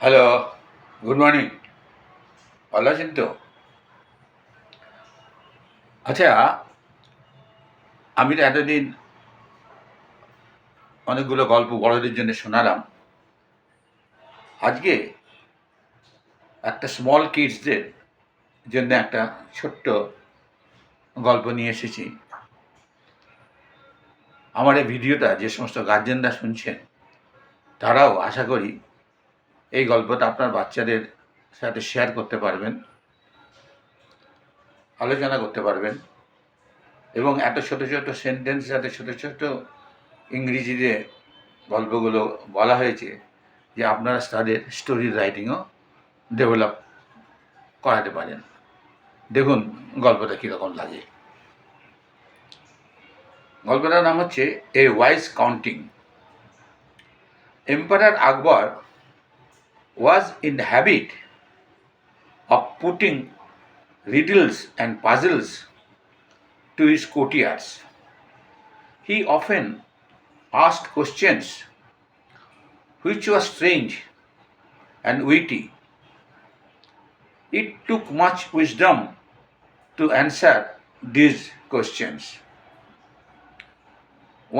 Hello, good morning. ভালো আছেন তো? আচ্ছা, আমি তো এতদিন অনেকগুলো গল্প বড়দের জন্য শোনালাম। আজকে একটা স্মল কিডসদের জন্য একটা ছোট্ট গল্প নিয়ে এসেছি। আমার এই ভিডিওটা যে সমস্ত গার্জেনরা শুনছেন, তারাও আশা করি এই গল্পটা আপনার বাচ্চাদের সাথে শেয়ার করতে পারবেন, আলোচনা করতে পারবেন এবং এত ছোট ছোট সেন্টেন্স, এত ছোট ছোট ইংরেজিতে গল্পগুলো বলা হয়েছে যে আপনারা তাদের স্টোরি রাইটিংও ডেভেলপ করাতে পারেন। দেখুন গল্পটা কীরকম লাগে। গল্পটার নাম হচ্ছে a wise counting. Emperor Akbar was in the habit of putting riddles and puzzles to his courtiers. He often asked questions which were strange and witty. It took much wisdom to answer these questions.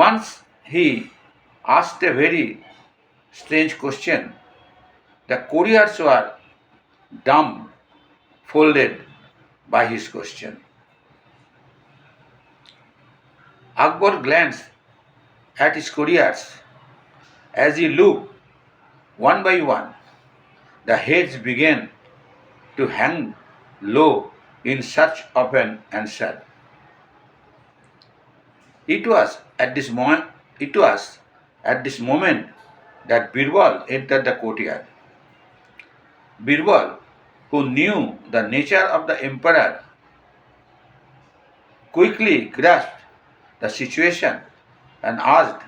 Once he asked a very strange question. The courtiers were dumbfounded by his question. Akbar glanced at his courtiers. As he looked one by one, the heads began to hang low in search of an answer. It was at this moment that Birbal entered the courtyard. Birbal, who knew the nature of the emperor, quickly grasped the situation and asked,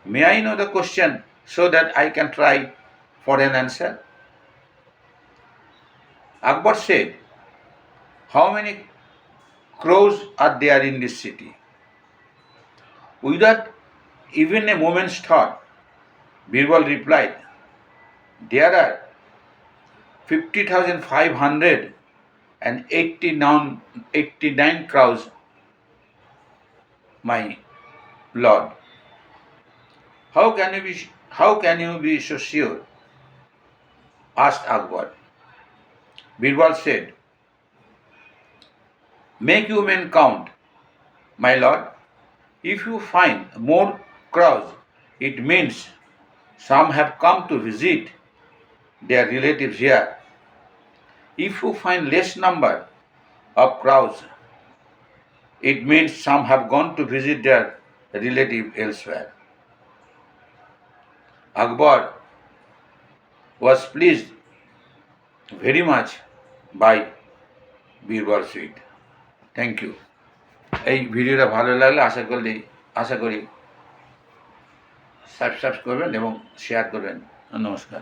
"May I know the question so that I can try for an answer?" Akbar said, "How many crows are there in this city?" Without even a moment's thought, Birbal replied, "There are 50,589 crows, my lord." How can you be so sure?" asked Akbar. Birbal said, "Make you men count, my lord. If you find more crows, it means some have come to visit their relatives here. If you find less number of crows, it means some have gone to visit their relative elsewhere." Akbar was pleased very much by Birbal's suite. Thank you. এই ভিডিওটা ভালো লাগলে আশা করি subscribe করবেন এবং share করবেন। নমস্কার।